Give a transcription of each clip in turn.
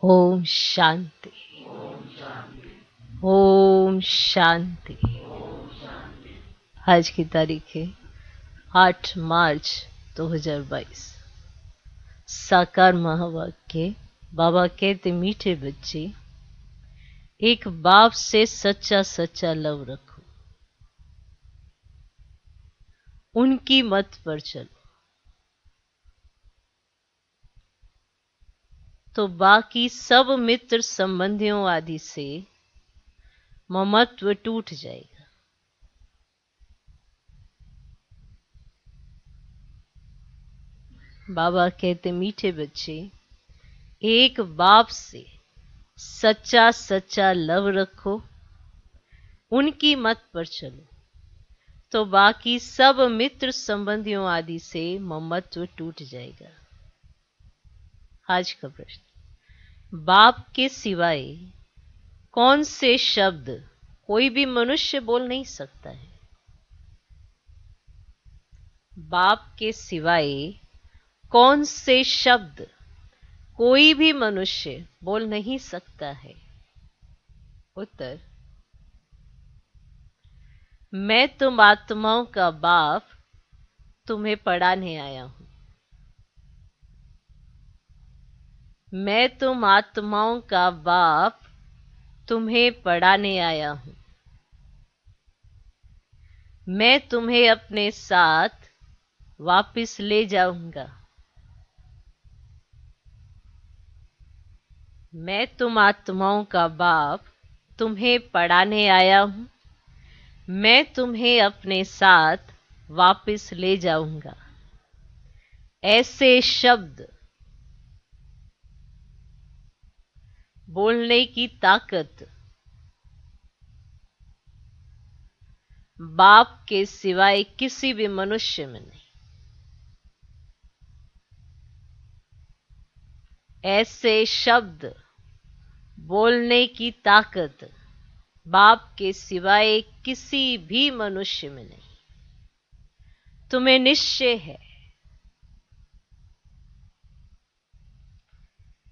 ओम शांति। ओम शांति। आज की तारीख है 8 मार्च 2022। साकार महावाक्य। बाबा कहते, मीठे बच्चे, एक बाप से सच्चा सच्चा लव रखो, उनकी मत पर चलो, तो बाकी सब मित्र संबंधियों आदि से ममत्व टूट जाएगा। बाबा कहते, मीठे बच्चे, एक बाप से सच्चा सच्चा लव रखो, उनकी मत पर चलो, तो बाकी सब मित्र संबंधियों आदि से ममत्व टूट जाएगा। आज का प्रश्न, बाप के सिवाय कौन से शब्द कोई भी मनुष्य बोल नहीं सकता है? बाप के सिवाय कौन से शब्द कोई भी मनुष्य बोल नहीं सकता है? उत्तर, मैं तुम आत्माओं का बाप तुम्हें पढ़ाने आया हूं। मैं तुम आत्माओं का बाप तुम्हें पढ़ाने आया हूं। मैं तुम्हें अपने साथ वापस ले जाऊंगा। मैं तुम आत्माओं का बाप तुम्हें पढ़ाने आया हूं। मैं तुम्हें अपने साथ वापस ले जाऊंगा। ऐसे शब्द बोलने की ताकत बाप के सिवाय किसी भी मनुष्य में नहीं। ऐसे शब्द बोलने की ताकत बाप के सिवाय किसी भी मनुष्य में नहीं। तुम्हें निश्चय है,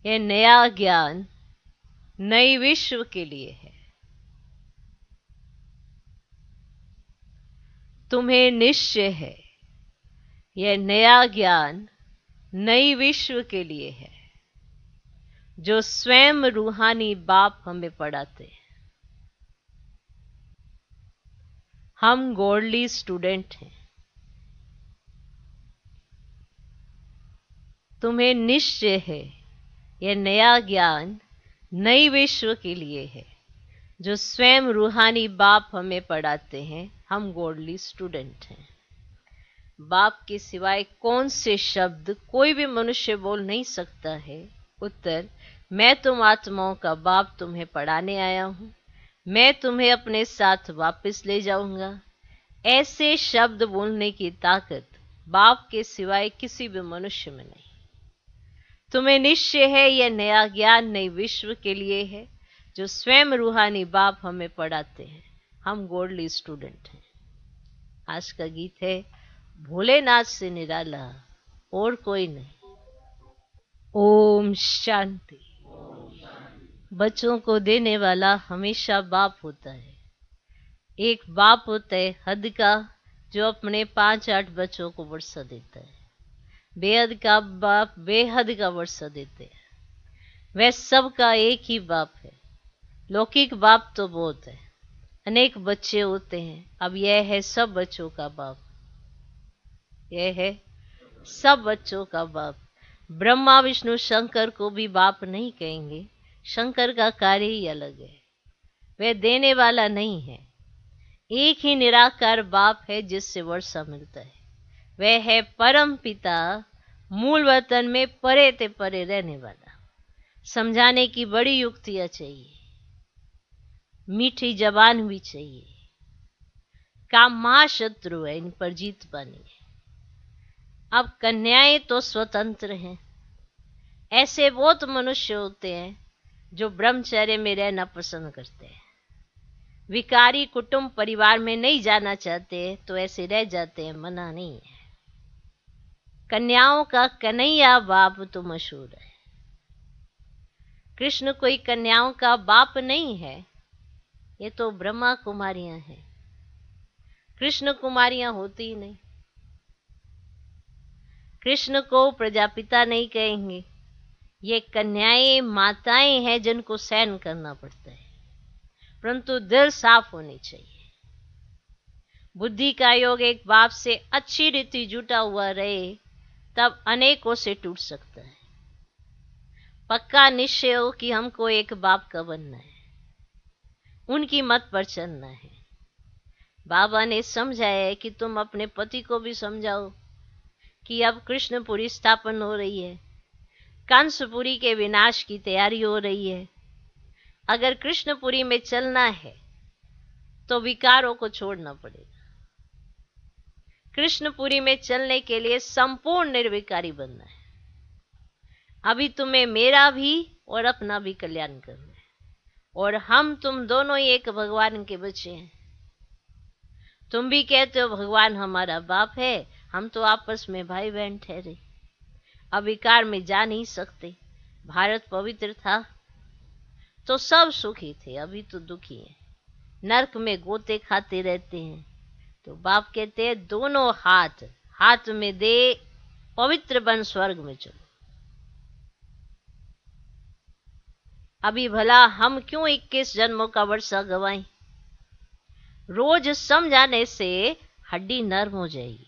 यह नया ज्ञान नई विश्व के लिए है। तुम्हें निश्चय है, यह नया ज्ञान नई विश्व के लिए है, जो स्वयं रूहानी बाप हमें पढ़ाते हैं। हम गॉडली स्टूडेंट हैं। तुम्हें निश्चय है, यह नया ज्ञान नई विश्व के लिए है, जो स्वयं रूहानी बाप हमें पढ़ाते हैं। हम गॉडली स्टूडेंट हैं। बाप के सिवाय कौन से शब्द कोई भी मनुष्य बोल नहीं सकता है? उत्तर, मैं तुम आत्माओं का बाप तुम्हें पढ़ाने आया हूं। मैं तुम्हें अपने साथ वापस ले जाऊंगा। ऐसे शब्द बोलने की ताकत बाप के सिवाय किसी भी मनुष्य में नहीं। तुम्हें निश्चय है, यह नया ज्ञान नई विश्व के लिए है, जो स्वयं रूहानी बाप हमें पढ़ाते हैं। हम गॉडली स्टूडेंट हैं। आज का गीत है, भोलेनाथ से निराला और कोई नहीं। ओम शांति। बच्चों को देने वाला हमेशा बाप होता है। एक बाप होता है हद का, जो अपने 5-8 बच्चों को वर्षा देता है। बेहद का बाप बेहद का वर्षा देते हैं। वह सबका एक ही बाप है। लौकिक बाप तो बहुत है, अनेक बच्चे होते हैं। अब यह है सब बच्चों का बाप। यह है सब बच्चों का बाप। ब्रह्मा विष्णु शंकर को भी बाप नहीं कहेंगे। शंकर का कार्य ही अलग है। वह देने वाला नहीं है। एक ही निराकार बाप है जिससे वर्षा मिलता है। वह है परम पिता, मूल वतन में परे ते परे रहने वाला। समझाने की बड़ी युक्तियां चाहिए, मीठी जबान भी चाहिए। काम महाशत्रु है, इन पर जीत पानी है। अब कन्याएं तो स्वतंत्र हैं। ऐसे बहुत मनुष्य होते हैं जो ब्रह्मचर्य में रहना पसंद करते हैं। विकारी कुटुंब परिवार में नहीं जाना चाहते, तो ऐसे रह जाते हैं, मना नहीं है। कन्याओं का कन्हैया बाप तो मशहूर है। कृष्ण कोई कन्याओं का बाप नहीं है, ये तो ब्रह्मा कुमारियां हैं। कृष्ण कुमारियां होती ही नहीं। कृष्ण को प्रजापिता नहीं कहेंगे, ये कन्याएं माताएं हैं जिनको सहन करना पड़ता है, परंतु दिल साफ होनी चाहिए। बुद्धि का योग एक बाप से अच्छी रीति जुटा हुआ रहे तब अनेकों से टूट सकता है। पक्का निश्चय हो कि हमको एक बाप का बनना है, उनकी मत पर चलना है। बाबा ने समझाया है कि तुम अपने पति को भी समझाओ कि अब कृष्णपुरी स्थापन हो रही है, कंसपुरी के विनाश की तैयारी हो रही है। अगर कृष्णपुरी में चलना है तो विकारों को छोड़ना पड़ेगा। कृष्णपुरी में चलने के लिए संपूर्ण निर्विकारी बनना है। अभी तुम्हें मेरा भी और अपना भी कल्याण करना है, और हम तुम दोनों ही एक भगवान के बच्चे हैं। तुम भी कहते हो भगवान हमारा बाप है, हम तो आपस में भाई बहन ठहरे। अब विकार में जा नहीं सकते। भारत पवित्र था तो सब सुखी थे, अभी तो दुखी हैं, नरक में गोते खाते रहते हैं। तो बाप कहते हैं दोनों हाथ हाथ में दे, पवित्र बन स्वर्ग में चलो। अभी भला हम क्यों 21 जन्मों का वर्षा गवाएं? रोज समझाने से हड्डी नरम हो जाएगी।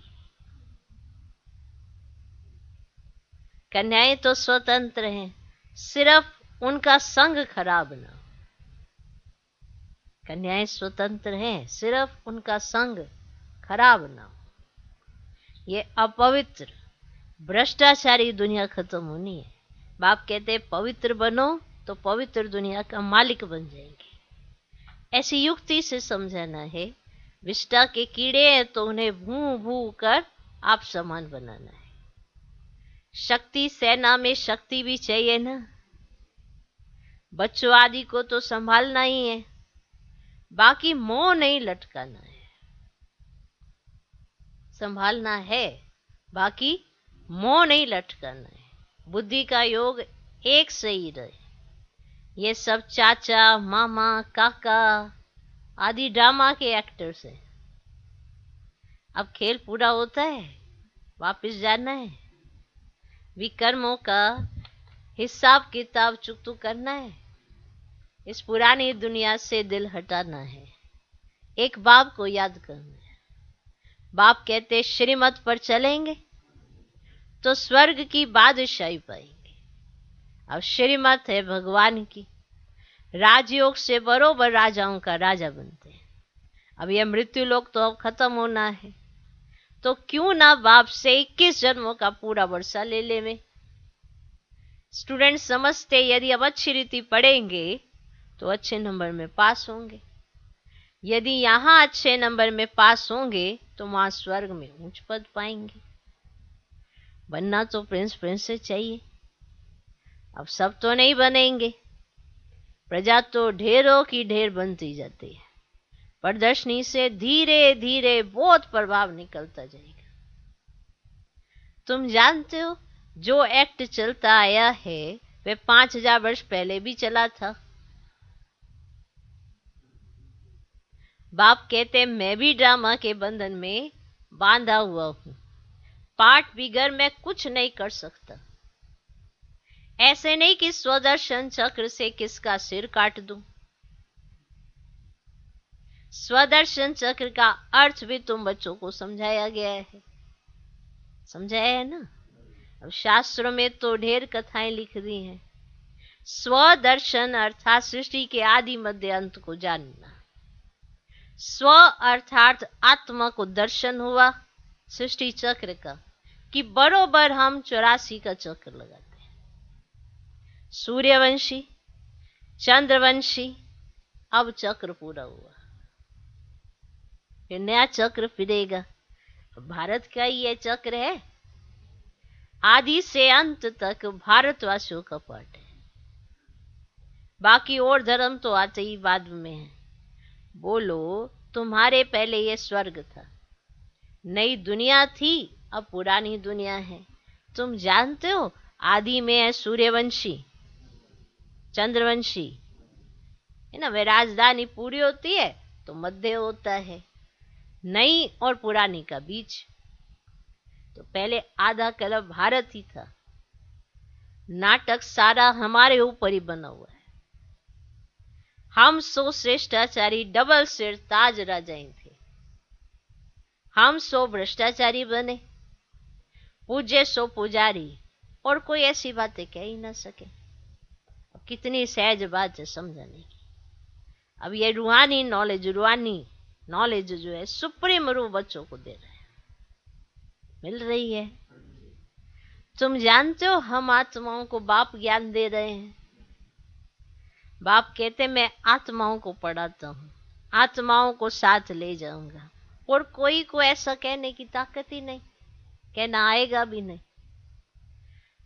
कन्याएं तो स्वतंत्र हैं, सिर्फ उनका संग खराब ना हो। कन्याएं स्वतंत्र हैं, सिर्फ उनका संग खराब ना हो। ये अपवित्र भ्रष्टाचारी दुनिया खत्म होनी है। बाप कहते पवित्र बनो तो पवित्र दुनिया का मालिक बन जाएंगे। ऐसी युक्ति से समझाना है। विष्टा के कीड़े हैं तो उन्हें भू भू कर आप समान बनाना है। शक्ति सेना में शक्ति भी चाहिए ना। बच्चों आदि को तो संभालना ही है, बाकी मोह नहीं लटकाना है। संभालना है, बाकी मोह नहीं लटकाना है। बुद्धि का योग एक सही रहे। ये सब चाचा मामा काका आदि ड्रामा के एक्टर्स हैं। अब खेल पूरा होता है, वापस जाना है। विकर्मों का हिसाब किताब चुकता करना है। इस पुरानी दुनिया से दिल हटाना है। एक बाप को याद करना है। बाप कहते श्रीमत पर चलेंगे तो स्वर्ग की बादशाही पाएंगे। अब श्रीमत है भगवान की। राजयोग से बरोबर राजाओं का राजा बनते हैं। अब यह मृत्यु लोक तो अब खत्म होना है, तो क्यों ना बाप से 21 जन्मों का पूरा वर्षा ले ले में। स्टूडेंट समझते यदि अब अच्छी रीति पढ़ेंगे तो अच्छे नंबर में पास होंगे। यदि यहाँ अच्छे नंबर में पास होंगे तो वहां स्वर्ग में ऊंच पद पाएंगे। बनना तो प्रिंस प्रिंसेस चाहिए। अब सब तो नहीं बनेंगे। प्रजा तो ढेरों की ढेर बनती जाती है। प्रदर्शनी से धीरे धीरे बहुत प्रभाव निकलता जाएगा। तुम जानते हो जो एक्ट चलता आया है वे 5000 वर्ष पहले भी चला था। बाप कहते मैं भी ड्रामा के बंधन में बांधा हुआ हूं। पाठ बिगर मैं कुछ नहीं कर सकता। ऐसे नहीं कि स्वदर्शन चक्र से किसका सिर काट दूं। स्वदर्शन चक्र का अर्थ भी तुम बच्चों को समझाया गया है। समझाया है ना। अब शास्त्रों में तो ढेर कथाएं लिख दी हैं। स्वदर्शन अर्थात सृष्टि के आदि मध्य अंत को जानना। स्व अर्थात आत्मा को दर्शन हुआ सृष्टि चक्र का, कि बरोबर हम 84 का चक्र लगाते हैं। सूर्यवंशी चंद्रवंशी, अब चक्र पूरा हुआ, फिर नया चक्र फिरेगा। भारत का ही यह चक्र है। आदि से अंत तक भारतवासियों का पाठ है। बाकी और धर्म तो आते ही बाद में है। बोलो तुम्हारे पहले ये स्वर्ग था, नई दुनिया थी, अब पुरानी दुनिया है। तुम जानते हो आदि में है सूर्यवंशी, चंद्रवंशी है ना। वे राजधानी पूरी होती है तो मध्य होता है, नई और पुरानी का बीच। तो पहले आधा कल्प भारत ही था। नाटक सारा हमारे ऊपर ही बना हुआ है। हम सो श्रेष्ठाचारी डबल सिर ताज राजाएं थे, हम सो भ्रष्टाचारी बने, पूज्य सो पुजारी, और कोई ऐसी बातें कह ही ना सके। कितनी सहज बात है समझाने की। अब ये रूहानी नॉलेज जो है सुप्रीम रूह बच्चों को दे रहे हैं, मिल रही है। तुम जानते हो हम आत्माओं को बाप ज्ञान दे रहे हैं। बाप कहते मैं आत्माओं को पढ़ाता हूं, आत्माओं को साथ ले जाऊंगा, और कोई को ऐसा कहने की ताकत ही नहीं, कहना आएगा भी नहीं।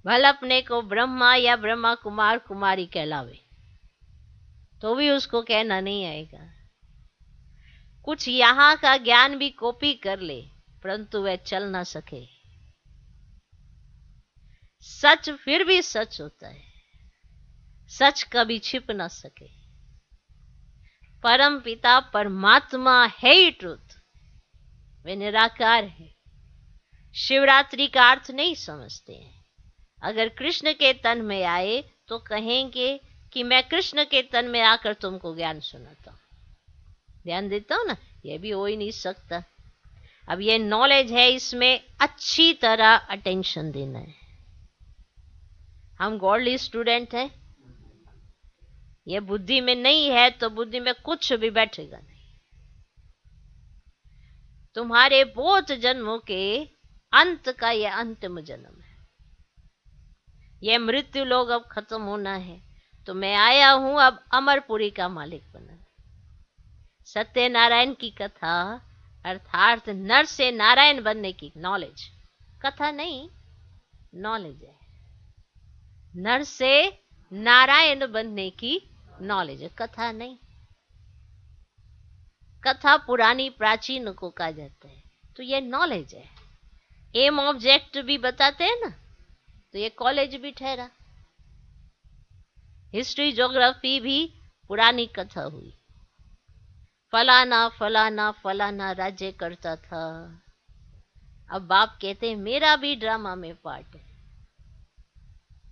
भल अपने को ब्रह्मा या ब्रह्मा कुमार कुमारी कहलावे तो भी उसको कहना नहीं आएगा। कुछ यहां का ज्ञान भी कॉपी कर ले परंतु वह चल ना सके। सच फिर भी सच होता है, सच कभी छिप ना सके। परम पिता परमात्मा है ही ट्रुथ, वे निराकार है। शिवरात्रि का अर्थ नहीं समझते हैं। अगर कृष्ण के तन में आए तो कहेंगे कि मैं कृष्ण के तन में आकर तुमको ज्ञान सुनाता हूं, ध्यान देता हूं ना, यह भी हो ही नहीं सकता। अब ये नॉलेज है, इसमें अच्छी तरह अटेंशन देना है। हम गॉडली स्टूडेंट हैं, ये बुद्धि में नहीं है तो बुद्धि में कुछ भी बैठेगा नहीं। तुम्हारे बहुत जन्मों के अंत का यह अंतिम जन्म है। यह मृत्यु लोग अब खत्म होना है, तो मैं आया हूं अब अमरपुरी का मालिक बनना। सत्यनारायण की कथा अर्थात नर से नारायण बनने की नॉलेज, कथा नहीं नॉलेज है। नर से नारायण बनने की नॉलेज है, कथा नहीं। कथा पुरानी प्राचीन को कहा जाता है, तो ये नॉलेज है। एम ऑब्जेक्ट भी बताते हैं ना, तो ये कॉलेज भी ठहरा। हिस्ट्री ज्योग्राफी भी पुरानी कथा हुई। फलाना फलाना फलाना राज्य करता था। अब बाप कहते हैं मेरा भी ड्रामा में पार्ट है।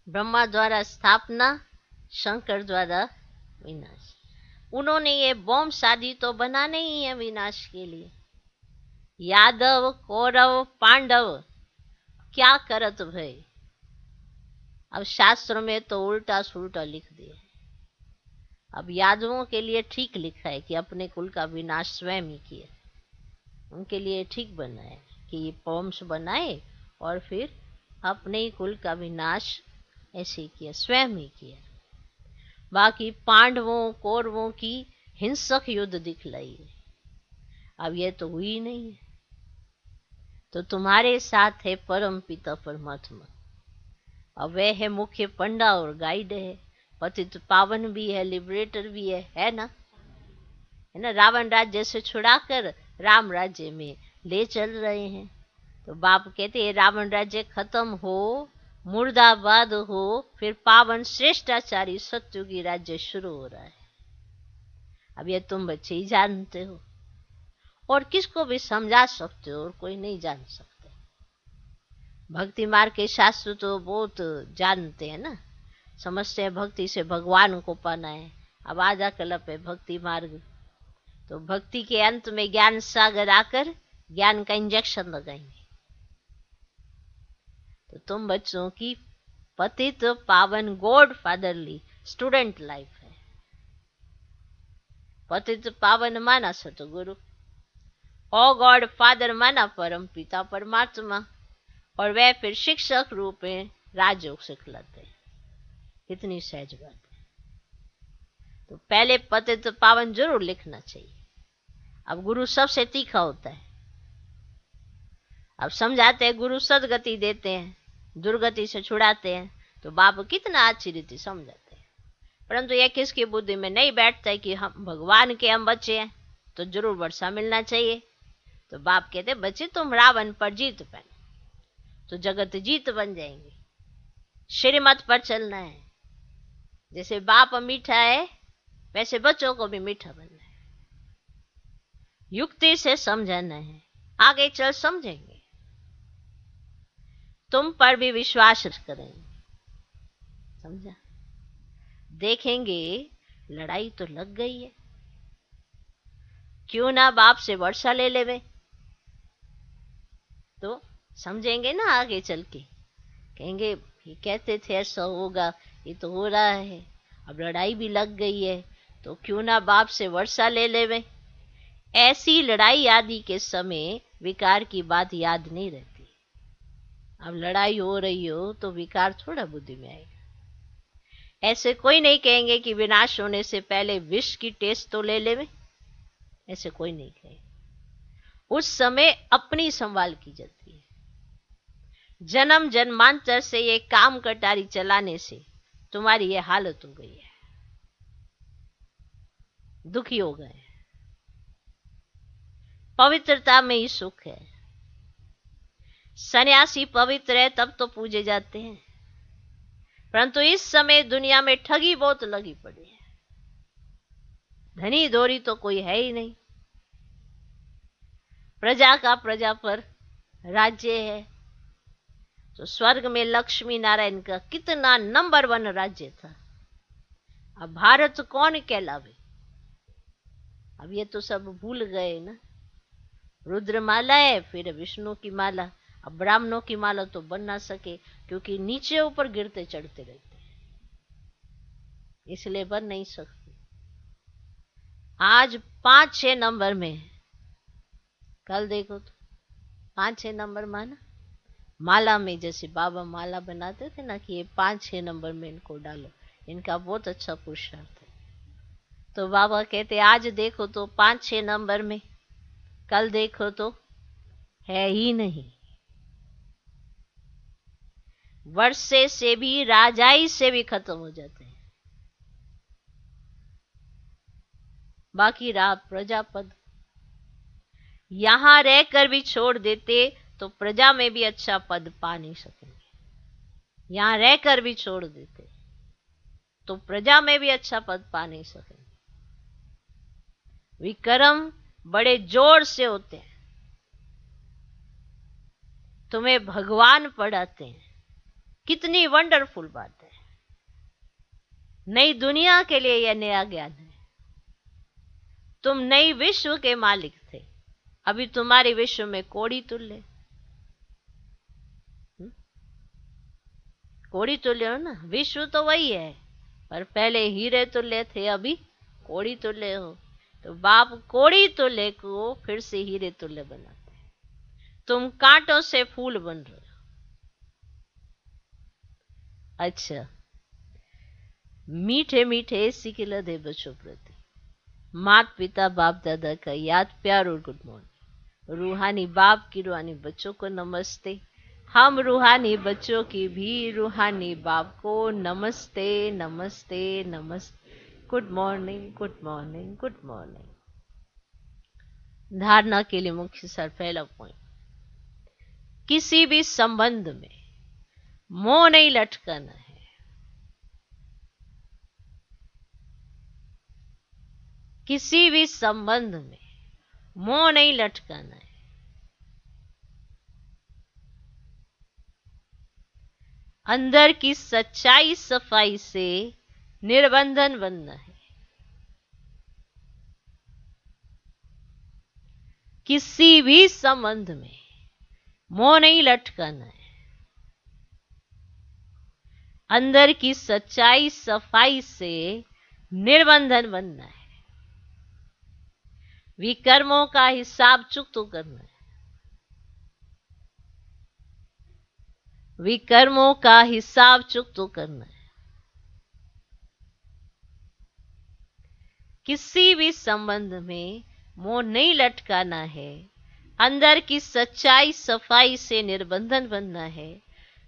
ब्रह्मा द्वारा स्थापना, शंकर द्वारा विनाश। उन्होंने ये बॉम्ब शादी तो बनाने ही है विनाश के लिए। यादव कौरव पांडव क्या करत भय। अब शास्त्र में तो उल्टा सुल्टा लिख दिया। अब यादवों के लिए ठीक लिखा है कि अपने कुल का विनाश स्वयं ही किया, उनके लिए ठीक बना है कि ये बॉम्ब्स बनाए और फिर अपने ही कुल का विनाश ऐसे किया, स्वयं ही किया। बाकी पांडवों कौरवों की हिंसक युद्ध दिखलाई है। अब ये तो हुई नहीं है। तो तुम्हारे साथ है परम पिता परमात्मा। अब वह है मुख्य पंडा और गाइड है, पतित पावन भी है, लिबरेटर भी है ना, है ना। रावण राज्य से छुड़ाकर राम राज्य में ले चल रहे हैं। तो बाप कहते हैं रावण राज्य खत्म हो, मुर्दाबाद हो, फिर पावन श्रेष्ठाचारी सत्युगी राज्य शुरू हो रहा है। अब ये तुम बच्चे ही जानते हो, और किसको भी समझा सकते हो, और कोई नहीं जान सकते। भक्ति मार्ग के शास्त्र तो बहुत जानते हैं ना, समझते हैं भक्ति से भगवान को पाना है। अब आधा कल्प है भक्ति मार्ग, तो भक्ति के अंत में ज्ञान सागर आकर ज्ञान का इंजेक्शन लगाएंगे। तो तुम बच्चों की पतित पावन गॉड फादरली स्टूडेंट लाइफ है। पतित पावन माना सतगुरु, ओ गॉड फादर माना परम पिता परमात्मा, और वह फिर शिक्षक रूप में राजयोग सिखलाते हैं। कितनी सहज बात है। तो पहले पतित पावन जरूर लिखना चाहिए। अब गुरु सबसे तीखा होता है। अब समझाते हैं, गुरु सदगति देते हैं, दुर्गति से छुड़ाते हैं, तो बाप कितना अच्छी रीति समझाते हैं। परंतु यह किसकी बुद्धि में नहीं बैठता है कि हम भगवान के हम बच्चे हैं तो जरूर वर्षा मिलना चाहिए। तो बाप कहते बच्चे तुम रावण पर जीत पाए तो जगत जीत बन जाएंगे। श्रीमत पर चलना है, जैसे बाप मीठा है वैसे बच्चों को भी मीठा बनना है, युक्ति से समझाना है, आगे चल समझेंगे, तुम पर भी विश्वास करेंगे। समझा? देखेंगे लड़ाई तो लग गई है, क्यों ना बाप से वर्षा ले लेवे, तो समझेंगे ना आगे चल के, कहेंगे ये कहते थे ऐसा होगा, ये तो हो रहा है, अब लड़ाई भी लग गई है तो क्यों ना बाप से वर्षा ले लेवे। ऐसी लड़ाई आदि के समय विकार की बात याद नहीं रहती। अब लड़ाई हो रही हो तो विकार थोड़ा बुद्धि में आएगा। ऐसे कोई नहीं कहेंगे कि विनाश होने से पहले विष की टेस्ट तो ले लेवे, ऐसे कोई नहीं कहेगा। उस समय अपनी संभाल की जाती है। जन्म जन्मांतर से ये काम कटारी चलाने से तुम्हारी ये हालत हो गई है, दुखी हो गए। पवित्रता में ही सुख है। सन्यासी पवित्र है तब तो पूजे जाते हैं, परंतु इस समय दुनिया में ठगी बहुत लगी पड़ी है। धनी दोरी तो कोई है ही नहीं। प्रजा का प्रजा पर राज्य है। तो स्वर्ग में लक्ष्मी नारायण का कितना नंबर 1 राज्य था। अब भारत कौन कहलावे? अब ये तो सब भूल गए ना। रुद्र माला है, फिर विष्णु की माला। अब ब्राह्मणों की माला तो बन ना सके, क्योंकि नीचे ऊपर गिरते चढ़ते रहते हैं, इसलिए बन नहीं सकते। आज 5-6 नंबर में, कल देखो तो 5-6 नंबर माना माला में, जैसे बाबा माला बनाते थे ना कि ये 5-6 नंबर में इनको डालो, इनका बहुत अच्छा पुरुषार्थ है। तो बाबा कहते आज देखो तो 5-6 नंबर में, कल देखो तो है ही नहीं। वर्षे से भी राजाई से भी खत्म हो जाते हैं, बाकी रहा प्रजापद। यहां रहकर भी छोड़ देते तो प्रजा में भी अच्छा पद पा नहीं सकेंगे। यहां रहकर भी छोड़ देते तो प्रजा में भी अच्छा पद पा नहीं सकेंगे। विक्रम बड़े जोर से होते हैं, तुम्हें भगवान पढ़ाते हैं, कितनी वंडरफुल बात है। नई दुनिया के लिए यह नया ज्ञान है। तुम नई विश्व के मालिक थे, अभी तुम्हारे विश्व में कोड़ी तुल्य। कोड़ी तुल्य हो ना, विश्व तो वही है, पर पहले हीरे तुल्य थे, अभी कोड़ी तुल्य हो। तो बाप कोड़ी तुल्य को फिर से हीरे तुल्य बनाते हैं। तुम कांटों से फूल बन रहे हो। अच्छा, मीठे मीठे सिकिल दे बच्चों प्रति माता पिता बाप दादा का याद प्यार और गुड मॉर्निंग। रूहानी बाप की रूहानी बच्चों को नमस्ते। हम रूहानी बच्चों की भी रूहानी बाप को नमस्ते नमस्ते नमस्ते। Good morning good morning good morning. धारणा के लिए मुख्य सर पहला पॉइंट, किसी भी संबंध में मोह नहीं लटकाना है। किसी भी संबंध में मोह नहीं लटकाना है। अंदर की सच्चाई सफाई से निर्बंधन बनना है। किसी भी संबंध में मोह नहीं लटकाना है। अंदर की सच्चाई सफाई से निर्बंधन बनना है। विकर्मों का हिसाब चुकता करना है। विकर्मों का हिसाब चुकता करना है। किसी भी संबंध में मोह नहीं लटकाना है। अंदर की सच्चाई सफाई से निर्बंधन बनना है।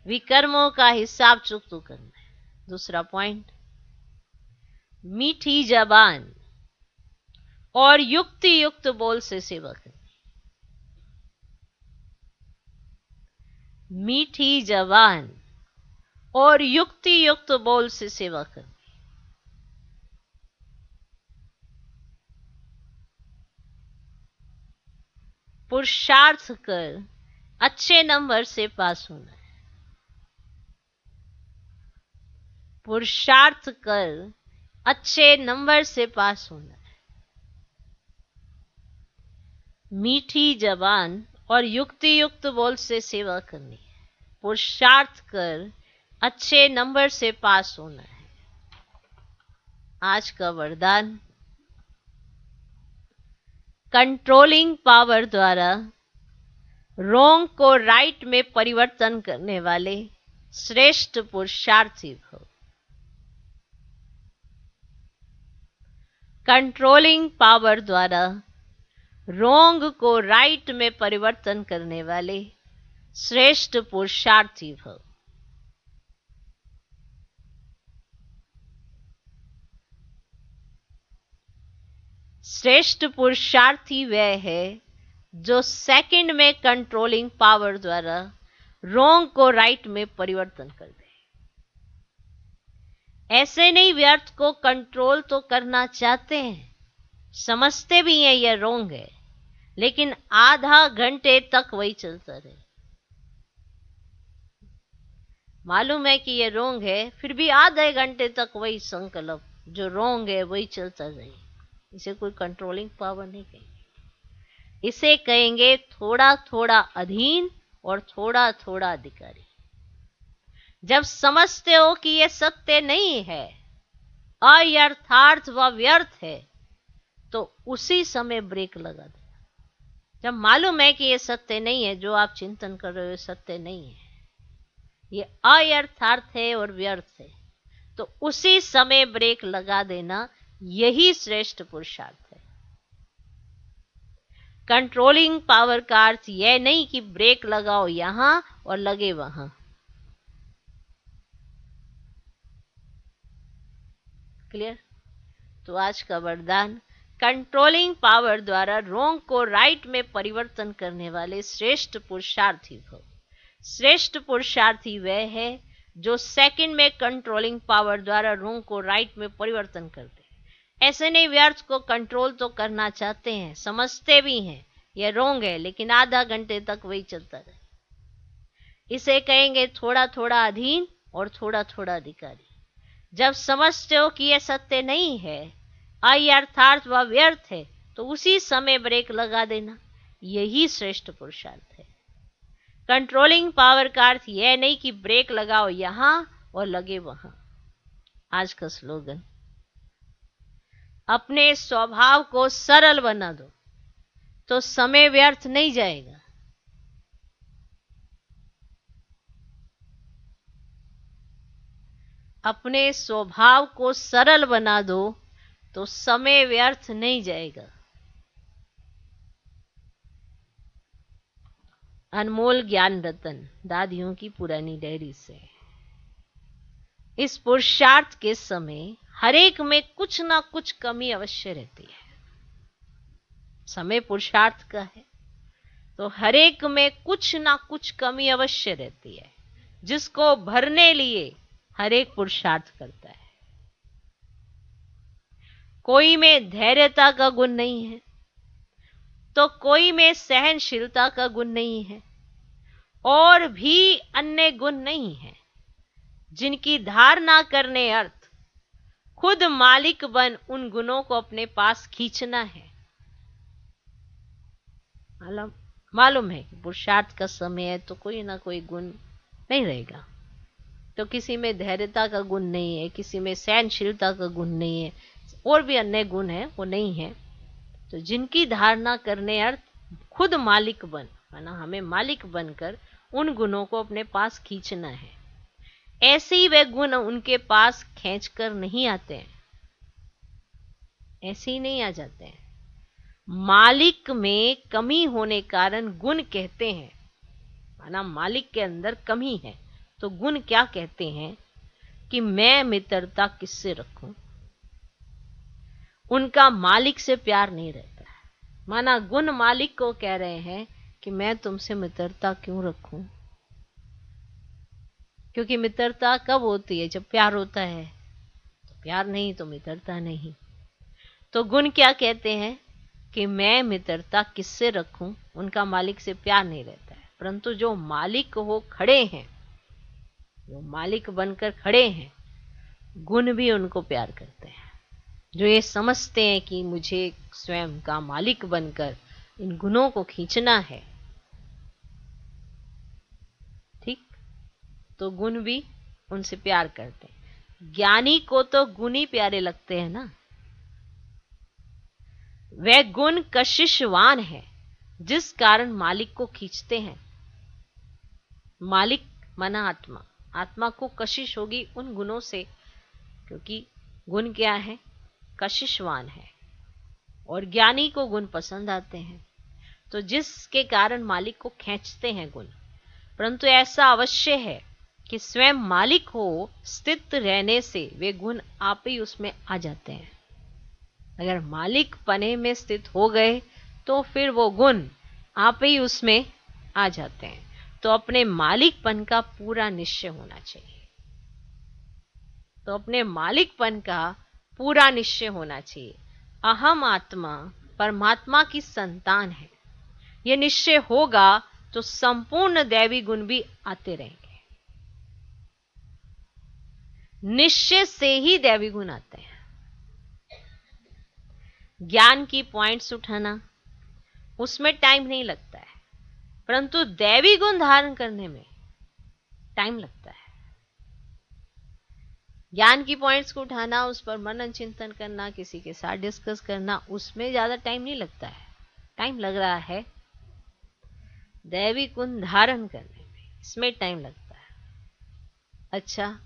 विकर्मों का हिसाब चुकता करना है। दूसरा पॉइंट, मीठी जबान और युक्ति युक्त बोल से सेवा करनी। मीठी जबान और युक्ति युक्त बोल से सेवा करनी। पुरुषार्थ कर अच्छे नंबर से पास होना है। पुरुषार्थ कर अच्छे नंबर से पास होना है। मीठी जबान और युक्ति युक्त बोल से सेवा करनी है। पुरुषार्थ कर अच्छे नंबर से पास होना है। आज का वरदान, कंट्रोलिंग पावर द्वारा रॉन्ग को राइट में परिवर्तन करने वाले श्रेष्ठ पुरुषार्थी भव। कंट्रोलिंग पावर द्वारा रॉन्ग को राइट में परिवर्तन करने वाले श्रेष्ठ पुरुषार्थी भव। श्रेष्ठ पुरुषार्थी वह है जो सेकंड में कंट्रोलिंग पावर द्वारा रॉन्ग को राइट में परिवर्तन कर दे। ऐसे नहीं व्यर्थ को कंट्रोल तो करना चाहते हैं, समझते भी हैं यह रॉन्ग है, लेकिन आधा घंटे तक वही चलता रहे। मालूम है कि यह रॉन्ग है, फिर भी आधे घंटे तक वही संकल्प जो रॉन्ग है वही चलता रहे। इसे कोई कंट्रोलिंग पावर नहीं कहेंगे, इसे कहेंगे थोड़ा थोड़ा अधीन और थोड़ा थोड़ा अधिकारी। जब समझते हो कि यह सत्य नहीं है, अयथार्थ व व्यर्थ है, तो उसी समय ब्रेक लगा देना। जब मालूम है कि यह सत्य नहीं है, जो आप चिंतन कर रहे हो सत्य नहीं है, ये अयथार्थ है और व्यर्थ है, तो उसी समय ब्रेक लगा देना, यही श्रेष्ठ पुरुषार्थ है। कंट्रोलिंग पावर का अर्थ यह नहीं कि ब्रेक लगाओ यहां और लगे वहां। क्लियर? तो आज का वरदान, कंट्रोलिंग पावर द्वारा रॉन्ग को राइट में परिवर्तन करने वाले श्रेष्ठ पुरुषार्थी भव। श्रेष्ठ पुरुषार्थी वह है जो सेकंड में कंट्रोलिंग पावर द्वारा रॉन्ग को राइट में परिवर्तन करते। ऐसे नहीं व्यर्थ को कंट्रोल तो करना चाहते हैं, समझते भी हैं यह रॉन्ग है, लेकिन आधा घंटे तक वही चलता रहे। इसे कहेंगे थोड़ा थोड़ा अधीन और थोड़ा थोड़ा अधिकारी। जब समझते हो कि यह सत्य नहीं है, अयथार्थ व व्यर्थ है, तो उसी समय ब्रेक लगा देना, यही श्रेष्ठ पुरुषार्थ है। कंट्रोलिंग पावर का अर्थ यह नहीं कि ब्रेक लगाओ यहां और लगे वहां। आज का स्लोगन, अपने स्वभाव को सरल बना दो तो समय व्यर्थ नहीं जाएगा। अपने स्वभाव को सरल बना दो तो समय व्यर्थ नहीं जाएगा। अनमोल ज्ञान रतन, दादियों की पुरानी डायरी से। इस पुरुषार्थ के समय हरेक में कुछ ना कुछ कमी अवश्य रहती है। समय पुरुषार्थ का है तो हरेक में कुछ ना कुछ कमी अवश्य रहती है, जिसको भरने लिए हरेक पुरुषार्थ करता है। कोई में धैर्यता का गुण नहीं है, तो कोई में सहनशीलता का गुण नहीं है, और भी अन्य गुण नहीं है, जिनकी धारणा करने अर्थ खुद मालिक बन उन गुणों को अपने पास खींचना है। मालूम है कि पुरुषार्थ का समय है तो कोई ना कोई गुण नहीं रहेगा। तो किसी में धैर्यता का गुण नहीं है, किसी में सहनशीलता का गुण नहीं है, और भी अन्य गुण है वो नहीं है। तो जिनकी धारणा करने अर्थ खुद मालिक बन, माना हमें मालिक बनकर उन गुणों को अपने पास खींचना है। ऐसे ही वे गुण उनके पास खींचकर नहीं आते हैं, ऐसे ही नहीं आ जाते हैं। मालिक में कमी होने कारण गुण कहते हैं, माना मालिक के अंदर कमी है तो गुण क्या कहते हैं कि मैं मित्रता किससे रखूं। उनका मालिक से प्यार नहीं रहता है, माना गुण मालिक को कह रहे हैं कि मैं तुमसे मित्रता क्यों रखूं, क्योंकि मित्रता कब होती है, जब प्यार होता है। तो प्यार नहीं तो मित्रता नहीं। तो गुण क्या कहते हैं कि मैं मित्रता किससे रखूं, उनका मालिक से प्यार नहीं रहता है। परंतु जो मालिक हो खड़े हैं, जो मालिक बनकर खड़े हैं, गुण भी उनको प्यार करते हैं। जो ये समझते हैं कि मुझे स्वयं का मालिक बनकर इन गुणों को खींचना है, ठीक, तो गुण भी उनसे प्यार करते हैं। ज्ञानी को तो गुण ही प्यारे लगते हैं ना। वह गुण कशिशवान है जिस कारण मालिक को खींचते हैं। मालिक माना आत्मा, आत्मा को कशिश होगी उन गुणों से, क्योंकि गुण क्या है, कशिशवान है। और ज्ञानी को गुण पसंद आते हैं, तो जिसके कारण मालिक को खींचते हैं गुण। परंतु ऐसा अवश्य है कि स्वयं मालिक हो स्थित रहने से वे गुण आप ही उसमें आ जाते हैं। अगर मालिक पने में स्थित हो गए तो फिर वो गुण आप ही उसमें आ जाते हैं। तो अपने मालिकपन का पूरा निश्चय होना चाहिए। तो अपने मालिकपन का पूरा निश्चय होना चाहिए। अहम आत्मा परमात्मा की संतान है, यह निश्चय होगा तो संपूर्ण दैवी गुण भी आते रहेंगे। निश्चय से ही दैवी गुण आते हैं। ज्ञान की पॉइंट्स उठाना, उसमें टाइम नहीं लगता है, परंतु दैवी गुण धारण करने में टाइम लगता है। ज्ञान की पॉइंट्स को उठाना, उस पर मनन चिंतन करना, किसी के साथ डिस्कस करना, उसमें ज्यादा टाइम नहीं लगता है। टाइम लग रहा है दैवी गुण धारण करने में, इसमें टाइम लगता है। अच्छा,